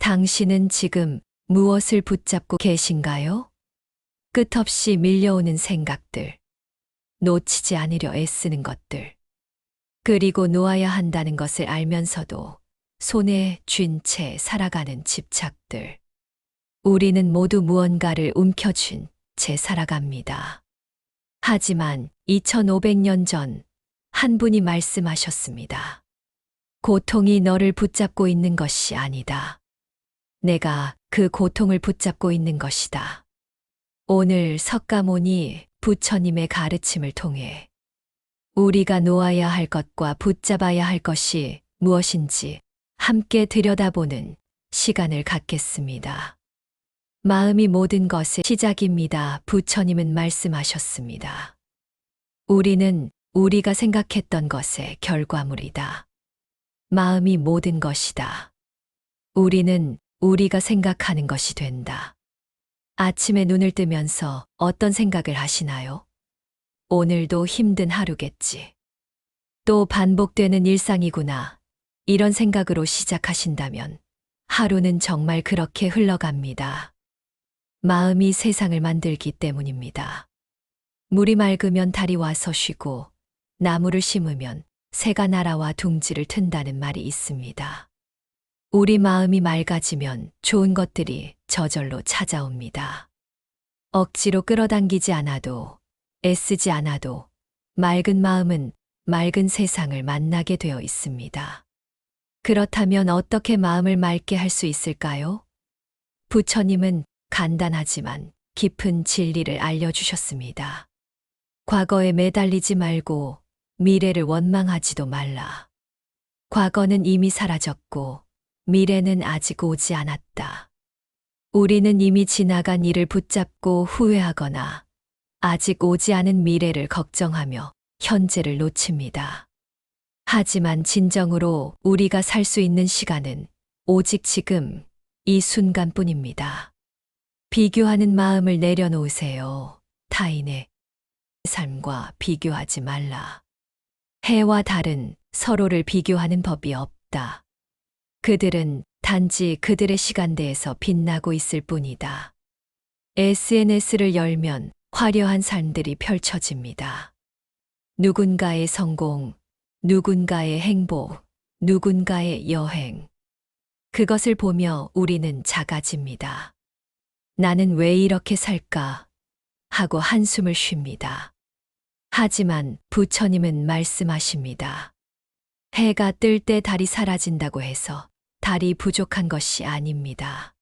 당신은 지금 무엇을 붙잡고 계신가요? 끝없이 밀려오는 생각들, 놓치지 않으려 애쓰는 것들, 그리고 놓아야 한다는 것을 알면서도 손에 쥔 채 살아가는 집착들. 우리는 모두 무언가를 움켜쥔 채 살아갑니다. 하지만 2500년 전 한 분이 말씀하셨습니다. 고통이 너를 붙잡고 있는 것이 아니다. 내가 그 고통을 붙잡고 있는 것이다. 오늘 석가모니 부처님의 가르침을 통해 우리가 놓아야 할 것과 붙잡아야 할 것이 무엇인지 함께 들여다보는 시간을 갖겠습니다. 마음이 모든 것의 시작입니다. 부처님은 말씀하셨습니다. 우리는 우리가 생각했던 것의 결과물이다. 마음이 모든 것이다. 우리는 우리가 생각하는 것이 된다. 아침에 눈을 뜨면서 어떤 생각을 하시나요? 오늘도 힘든 하루겠지. 또 반복되는 일상이구나. 이런 생각으로 시작하신다면 하루는 정말 그렇게 흘러갑니다. 마음이 세상을 만들기 때문입니다. 물이 맑으면 달이 와서 쉬고 나무를 심으면 새가 날아와 둥지를 튼다는 말이 있습니다. 우리 마음이 맑아지면 좋은 것들이 저절로 찾아옵니다. 억지로 끌어당기지 않아도 애쓰지 않아도 맑은 마음은 맑은 세상을 만나게 되어 있습니다. 그렇다면 어떻게 마음을 맑게 할 수 있을까요? 부처님은 간단하지만 깊은 진리를 알려주셨습니다. 과거에 매달리지 말고 미래를 원망하지도 말라. 과거는 이미 사라졌고 미래는 아직 오지 않았다. 우리는 이미 지나간 일을 붙잡고 후회하거나 아직 오지 않은 미래를 걱정하며 현재를 놓칩니다. 하지만 진정으로 우리가 살 수 있는 시간은 오직 지금 이 순간뿐입니다. 비교하는 마음을 내려놓으세요. 타인의 삶과 비교하지 말라. 해와 달은 서로를 비교하는 법이 없다. 그들은 단지 그들의 시간대에서 빛나고 있을 뿐이다. SNS를 열면 화려한 삶들이 펼쳐집니다. 누군가의 성공, 누군가의 행복, 누군가의 여행. 그것을 보며 우리는 작아집니다. 나는 왜 이렇게 살까? 하고 한숨을 쉽니다. 하지만 부처님은 말씀하십니다. 해가 뜰 때 달이 사라진다고 해서 달이 부족한 것이 아닙니다.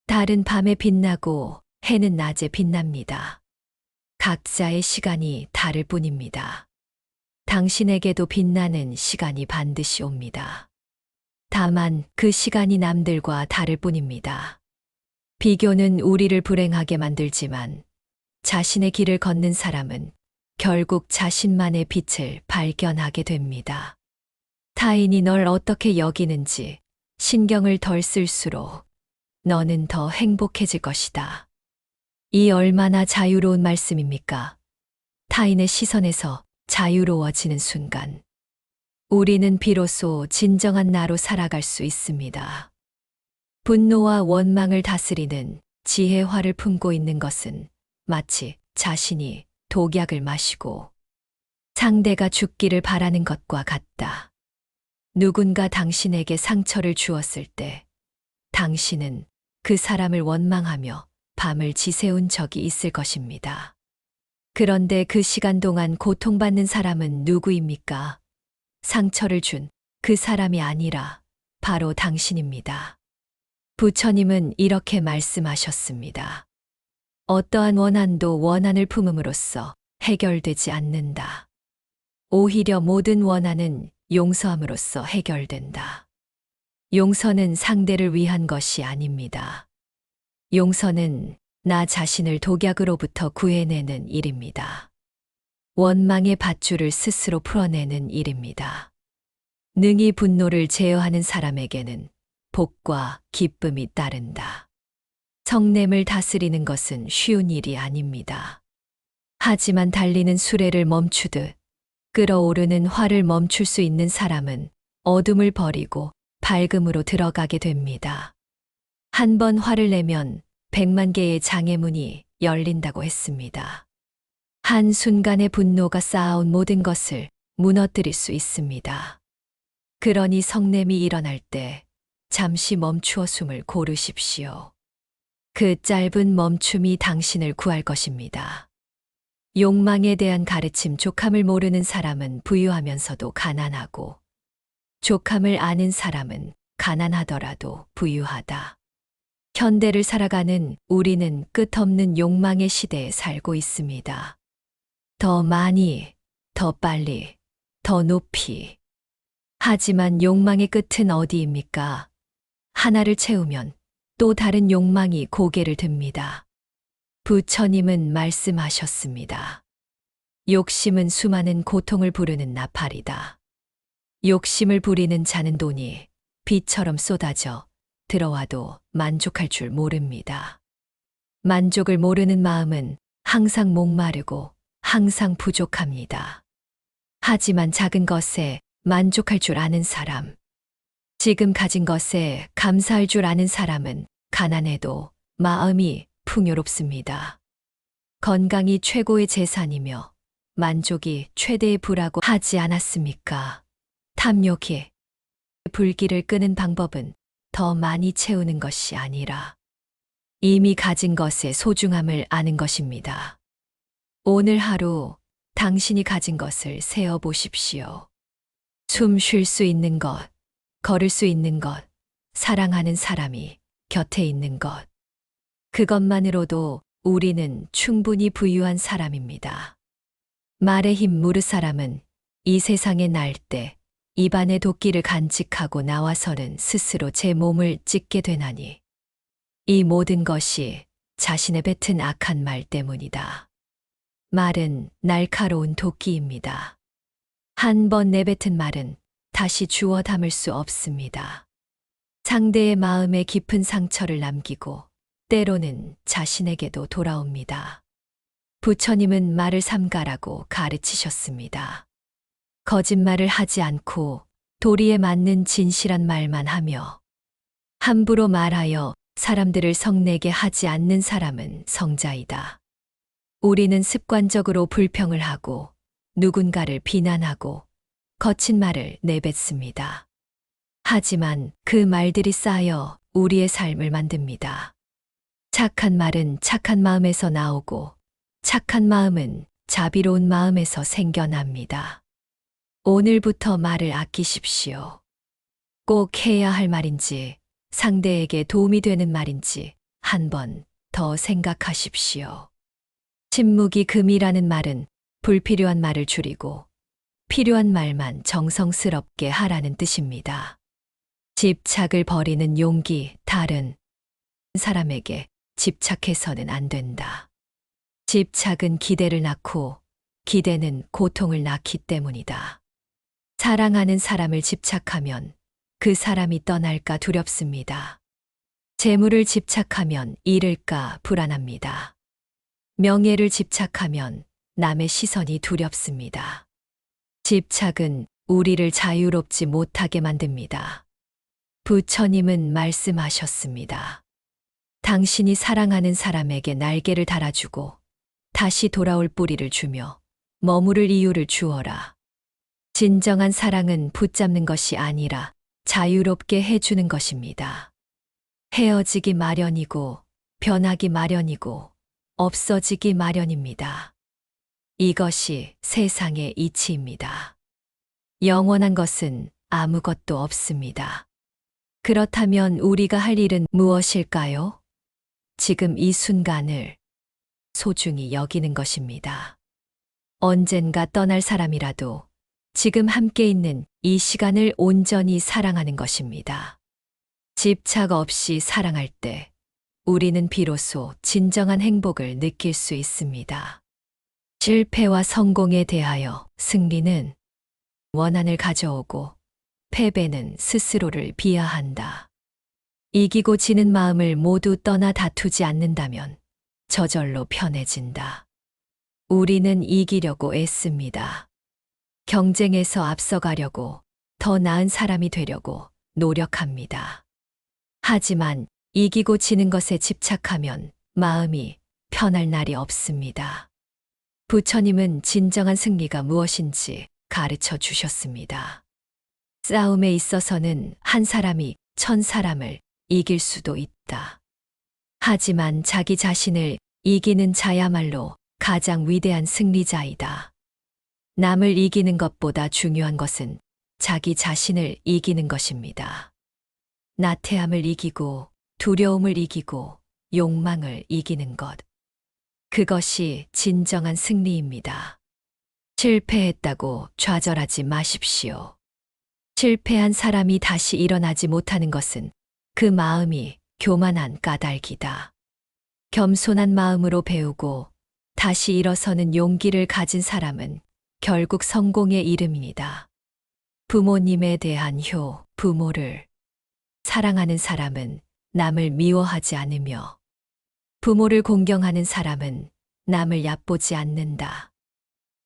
달은 밤에 빛나고 해는 낮에 빛납니다. 각자의 시간이 다를 뿐입니다. 당신에게도 빛나는 시간이 반드시 옵니다. 다만 그 시간이 남들과 다를 뿐입니다. 비교는 우리를 불행하게 만들지만 자신의 길을 걷는 사람은 결국 자신만의 빛을 발견하게 됩니다. 타인이 널 어떻게 여기는지 신경을 덜 쓸수록 너는 더 행복해질 것이다. 이 얼마나 자유로운 말씀입니까? 타인의 시선에서 자유로워지는 순간, 우리는 비로소 진정한 나로 살아갈 수 있습니다. 분노와 원망을 다스리는 지혜화를 품고 있는 것은 마치 자신이 독약을 마시고 상대가 죽기를 바라는 것과 같다. 누군가 당신에게 상처를 주었을 때 당신은 그 사람을 원망하며 밤을 지새운 적이 있을 것입니다. 그런데 그 시간 동안 고통받는 사람은 누구입니까? 상처를 준 그 사람이 아니라 바로 당신입니다. 부처님은 이렇게 말씀하셨습니다. 어떠한 원한도 원한을 품음으로써 해결되지 않는다. 오히려 모든 원한은 용서함으로써 해결된다. 용서는 상대를 위한 것이 아닙니다. 용서는 나 자신을 독약으로부터 구해내는 일입니다. 원망의 밧줄을 스스로 풀어내는 일입니다. 능히 분노를 제어하는 사람에게는 복과 기쁨이 따른다. 성냄을 다스리는 것은 쉬운 일이 아닙니다. 하지만 달리는 수레를 멈추듯 끓어오르는 화를 멈출 수 있는 사람은 어둠을 버리고 밝음으로 들어가게 됩니다. 한 번 화를 내면 100만 개의 장애문이 열린다고 했습니다. 한순간의 분노가 쌓아온 모든 것을 무너뜨릴 수 있습니다. 그러니 성냄이 일어날 때 잠시 멈추어 숨을 고르십시오. 그 짧은 멈춤이 당신을 구할 것입니다. 욕망에 대한 가르침. 족함을 모르는 사람은 부유하면서도 가난하고, 족함을 아는 사람은 가난하더라도 부유하다. 현대를 살아가는 우리는 끝없는 욕망의 시대에 살고 있습니다. 더 많이, 더 빨리, 더 높이. 하지만 욕망의 끝은 어디입니까? 하나를 채우면 또 다른 욕망이 고개를 듭니다. 부처님은 말씀하셨습니다. 욕심은 수많은 고통을 부르는 나팔이다. 욕심을 부리는 자는 돈이 비처럼 쏟아져 들어와도 만족할 줄 모릅니다. 만족을 모르는 마음은 항상 목마르고 항상 부족합니다. 하지만 작은 것에 만족할 줄 아는 사람, 지금 가진 것에 감사할 줄 아는 사람은 가난해도 마음이 풍요롭습니다. 건강이 최고의 재산이며 만족이 최대의 부라고 하지 않았습니까? 탐욕이 불길을 끄는 방법은 더 많이 채우는 것이 아니라 이미 가진 것의 소중함을 아는 것입니다. 오늘 하루 당신이 가진 것을 세어 보십시오. 숨 쉴 수 있는 것, 걸을 수 있는 것, 사랑하는 사람이 곁에 있는 것. 그것만으로도 우리는 충분히 부유한 사람입니다. 말의 힘 무르 사람은 이 세상에 날 때 입안의 도끼를 간직하고 나와서는 스스로 제 몸을 찢게 되나니 이 모든 것이 자신의 뱉은 악한 말 때문이다. 말은 날카로운 도끼입니다. 한 번 내뱉은 말은 다시 주워 담을 수 없습니다. 상대의 마음에 깊은 상처를 남기고 때로는 자신에게도 돌아옵니다. 부처님은 말을 삼가라고 가르치셨습니다. 거짓말을 하지 않고 도리에 맞는 진실한 말만 하며 함부로 말하여 사람들을 성내게 하지 않는 사람은 성자이다. 우리는 습관적으로 불평을 하고 누군가를 비난하고 거친 말을 내뱉습니다. 하지만 그 말들이 쌓여 우리의 삶을 만듭니다. 착한 말은 착한 마음에서 나오고 착한 마음은 자비로운 마음에서 생겨납니다. 오늘부터 말을 아끼십시오. 꼭 해야 할 말인지 상대에게 도움이 되는 말인지 한 번 더 생각하십시오. 침묵이 금이라는 말은 불필요한 말을 줄이고 필요한 말만 정성스럽게 하라는 뜻입니다. 집착을 버리는 용기. 다른 사람에게 집착해서는 안 된다. 집착은 기대를 낳고 기대는 고통을 낳기 때문이다. 사랑하는 사람을 집착하면 그 사람이 떠날까 두렵습니다. 재물을 집착하면 잃을까 불안합니다. 명예를 집착하면 남의 시선이 두렵습니다. 집착은 우리를 자유롭지 못하게 만듭니다. 부처님은 말씀하셨습니다. 당신이 사랑하는 사람에게 날개를 달아주고 다시 돌아올 뿌리를 주며 머무를 이유를 주어라. 진정한 사랑은 붙잡는 것이 아니라 자유롭게 해주는 것입니다. 헤어지기 마련이고 변하기 마련이고 없어지기 마련입니다. 이것이 세상의 이치입니다. 영원한 것은 아무것도 없습니다. 그렇다면 우리가 할 일은 무엇일까요? 지금 이 순간을 소중히 여기는 것입니다. 언젠가 떠날 사람이라도 지금 함께 있는 이 시간을 온전히 사랑하는 것입니다. 집착 없이 사랑할 때 우리는 비로소 진정한 행복을 느낄 수 있습니다. 실패와 성공에 대하여 승리는 원한을 가져오고 패배는 스스로를 비하한다. 이기고 지는 마음을 모두 떠나 다투지 않는다면 저절로 편해진다. 우리는 이기려고 애씁니다. 경쟁에서 앞서가려고 더 나은 사람이 되려고 노력합니다. 하지만 이기고 지는 것에 집착하면 마음이 편할 날이 없습니다. 부처님은 진정한 승리가 무엇인지 가르쳐 주셨습니다. 싸움에 있어서는 한 사람이 1000사람을 이길 수도 있다. 하지만 자기 자신을 이기는 자야말로 가장 위대한 승리자이다. 남을 이기는 것보다 중요한 것은 자기 자신을 이기는 것입니다. 나태함을 이기고 두려움을 이기고 욕망을 이기는 것. 그것이 진정한 승리입니다. 실패했다고 좌절하지 마십시오. 실패한 사람이 다시 일어나지 못하는 것은 그 마음이 교만한 까닭이다. 겸손한 마음으로 배우고 다시 일어서는 용기를 가진 사람은 결국 성공에 이릅니다. 부모님에 대한 부모를 사랑하는 사람은 남을 미워하지 않으며 부모를 공경하는 사람은 남을 얕보지 않는다.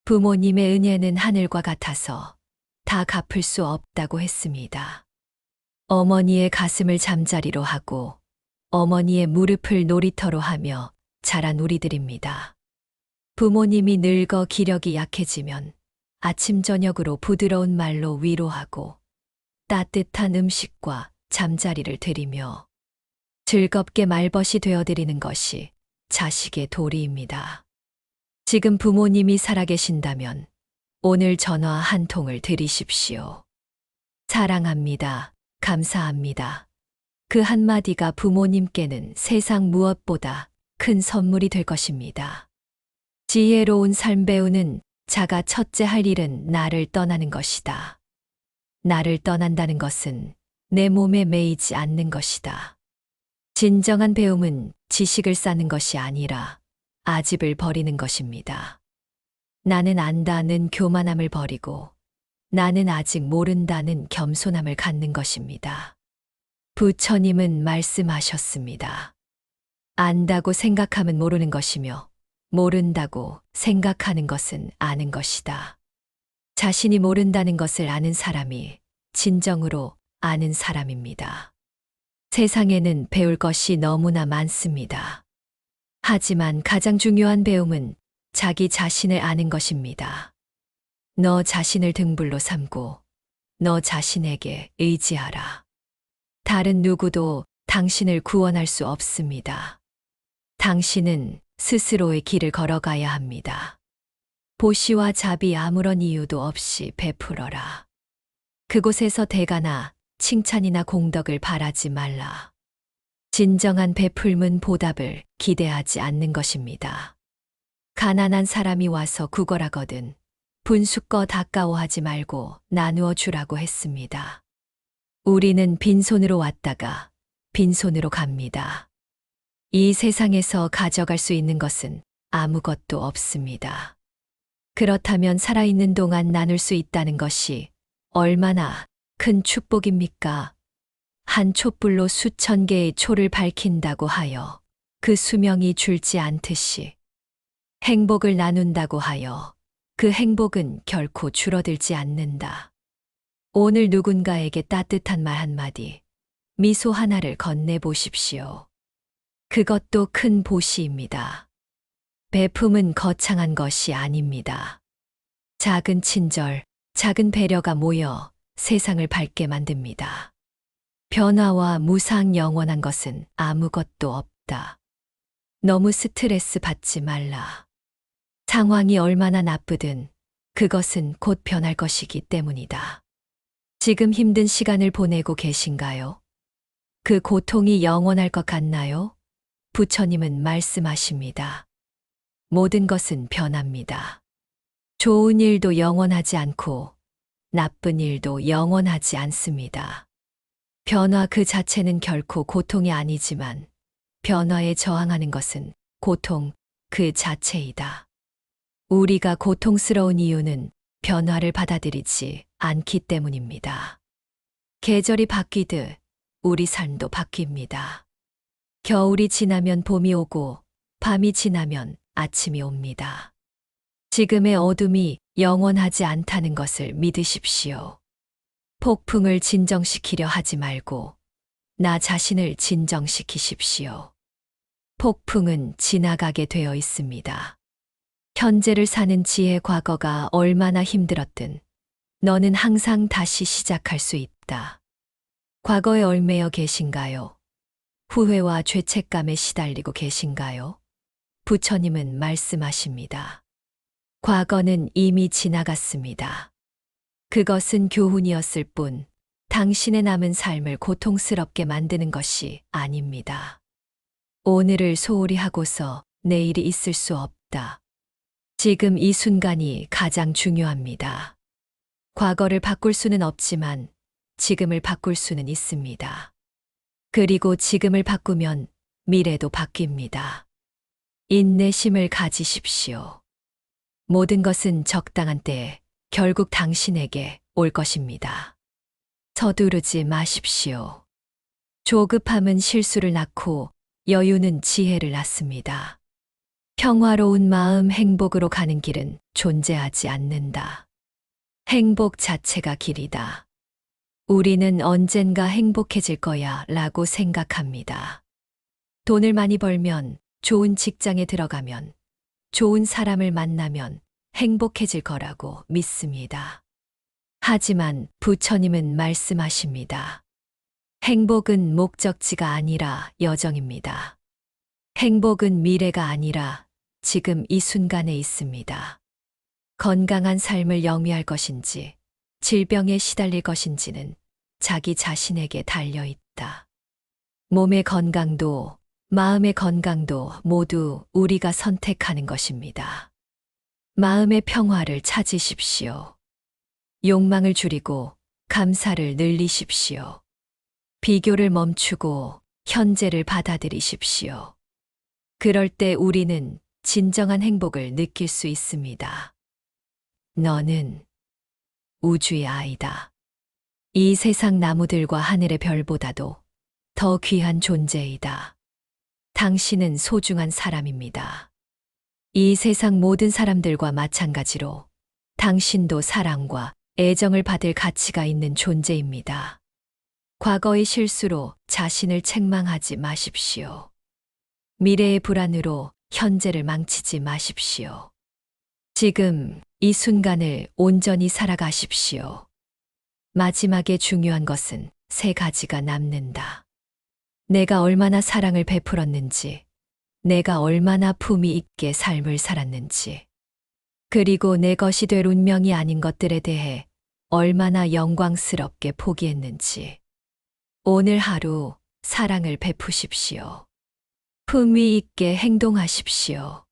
부모님의 은혜는 하늘과 같아서 다 갚을 수 없다고 했습니다. 어머니의 가슴을 잠자리로 하고 어머니의 무릎을 놀이터로 하며 자란 우리들입니다. 부모님이 늙어 기력이 약해지면 아침 저녁으로 부드러운 말로 위로하고 따뜻한 음식과 잠자리를 드리며 즐겁게 말벗이 되어드리는 것이 자식의 도리입니다. 지금 부모님이 살아계신다면 오늘 전화 한 통을 드리십시오. 사랑합니다. 감사합니다. 그 한마디가 부모님께는 세상 무엇보다 큰 선물이 될 것입니다. 지혜로운 삶 배우는 자가 첫째 할 일은 나를 떠나는 것이다. 나를 떠난다는 것은 내 몸에 매이지 않는 것이다. 진정한 배움은 지식을 쌓는 것이 아니라 아집을 버리는 것입니다. 나는 안다는 교만함을 버리고 나는 아직 모른다는 겸손함을 갖는 것입니다. 부처님은 말씀하셨습니다. 안다고 생각하면 모르는 것이며 모른다고 생각하는 것은 아는 것이다. 자신이 모른다는 것을 아는 사람이 진정으로 아는 사람입니다. 세상에는 배울 것이 너무나 많습니다. 하지만 가장 중요한 배움은 자기 자신을 아는 것입니다. 너 자신을 등불로 삼고 너 자신에게 의지하라. 다른 누구도 당신을 구원할 수 없습니다. 당신은 스스로의 길을 걸어가야 합니다. 보시와 자비 아무런 이유도 없이 베풀어라. 그곳에서 대가나 칭찬이나 공덕을 바라지 말라. 진정한 베풀문 보답을 기대하지 않는 것입니다. 가난한 사람이 와서 구걸하거든 분수껏 아까워하지 말고 나누어 주라고 했습니다. 우리는 빈손으로 왔다가 빈손으로 갑니다. 이 세상에서 가져갈 수 있는 것은 아무것도 없습니다. 그렇다면 살아있는 동안 나눌 수 있다는 것이 얼마나 큰 축복입니까? 한 촛불로 수천 개의 초를 밝힌다고 하여 그 수명이 줄지 않듯이 행복을 나눈다고 하여 그 행복은 결코 줄어들지 않는다. 오늘 누군가에게 따뜻한 말 한마디, 미소 하나를 건네보십시오. 그것도 큰 보시입니다. 베품은 거창한 것이 아닙니다. 작은 친절, 작은 배려가 모여 세상을 밝게 만듭니다. 변화와 무상 영원한 것은 아무것도 없다. 너무 스트레스 받지 말라. 상황이 얼마나 나쁘든 그것은 곧 변할 것이기 때문이다. 지금 힘든 시간을 보내고 계신가요? 그 고통이 영원할 것 같나요? 부처님은 말씀하십니다. 모든 것은 변합니다. 좋은 일도 영원하지 않고 나쁜 일도 영원하지 않습니다. 변화 그 자체는 결코 고통이 아니지만 변화에 저항하는 것은 고통 그 자체이다. 우리가 고통스러운 이유는 변화를 받아들이지 않기 때문입니다. 계절이 바뀌듯 우리 삶도 바뀝니다. 겨울이 지나면 봄이 오고 밤이 지나면 아침이 옵니다. 지금의 어둠이 영원하지 않다는 것을 믿으십시오. 폭풍을 진정시키려 하지 말고 나 자신을 진정시키십시오. 폭풍은 지나가게 되어 있습니다. 현재를 사는 지혜 과거가 얼마나 힘들었든 너는 항상 다시 시작할 수 있다. 과거에 얽매여 계신가요? 후회와 죄책감에 시달리고 계신가요? 부처님은 말씀하십니다. 과거는 이미 지나갔습니다. 그것은 교훈이었을 뿐 당신의 남은 삶을 고통스럽게 만드는 것이 아닙니다. 오늘을 소홀히 하고서 내일이 있을 수 없다. 지금 이 순간이 가장 중요합니다. 과거를 바꿀 수는 없지만 지금을 바꿀 수는 있습니다. 그리고 지금을 바꾸면 미래도 바뀝니다. 인내심을 가지십시오. 모든 것은 적당한 때에 결국 당신에게 올 것입니다. 서두르지 마십시오. 조급함은 실수를 낳고 여유는 지혜를 낳습니다. 평화로운 마음 행복으로 가는 길은 존재하지 않는다. 행복 자체가 길이다. 우리는 언젠가 행복해질 거야 라고 생각합니다. 돈을 많이 벌면, 좋은 직장에 들어가면, 좋은 사람을 만나면 행복해질 거라고 믿습니다. 하지만 부처님은 말씀하십니다. 행복은 목적지가 아니라 여정입니다. 행복은 미래가 아니라 지금 이 순간에 있습니다. 건강한 삶을 영위할 것인지, 질병에 시달릴 것인지는 자기 자신에게 달려 있다. 몸의 건강도, 마음의 건강도 모두 우리가 선택하는 것입니다. 마음의 평화를 찾으십시오. 욕망을 줄이고 감사를 늘리십시오. 비교를 멈추고 현재를 받아들이십시오. 그럴 때 우리는 진정한 행복을 느낄 수 있습니다. 너는 우주의 아이다. 이 세상 나무들과 하늘의 별보다도 더 귀한 존재이다. 당신은 소중한 사람입니다. 이 세상 모든 사람들과 마찬가지로 당신도 사랑과 애정을 받을 가치가 있는 존재입니다. 과거의 실수로 자신을 책망하지 마십시오. 미래의 불안으로 현재를 망치지 마십시오. 지금 이 순간을 온전히 살아가십시오. 마지막에 중요한 것은 세 가지가 남는다. 내가 얼마나 사랑을 베풀었는지, 내가 얼마나 품위 있게 삶을 살았는지, 그리고 내 것이 될 운명이 아닌 것들에 대해 얼마나 영광스럽게 포기했는지. 오늘 하루 사랑을 베푸십시오. 품위 있게 행동하십시오.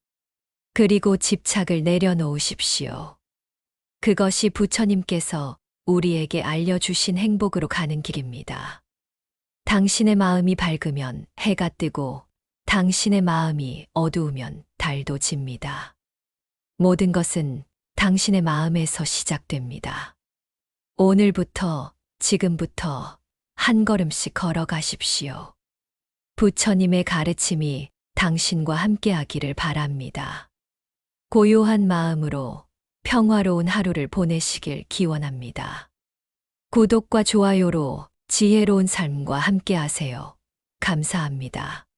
그리고 집착을 내려놓으십시오. 그것이 부처님께서 우리에게 알려주신 행복으로 가는 길입니다. 당신의 마음이 밝으면 해가 뜨고 당신의 마음이 어두우면 달도 집니다. 모든 것은 당신의 마음에서 시작됩니다. 오늘부터, 지금부터 한 걸음씩 걸어가십시오. 부처님의 가르침이 당신과 함께하기를 바랍니다. 고요한 마음으로 평화로운 하루를 보내시길 기원합니다. 구독과 좋아요로 지혜로운 삶과 함께하세요. 감사합니다.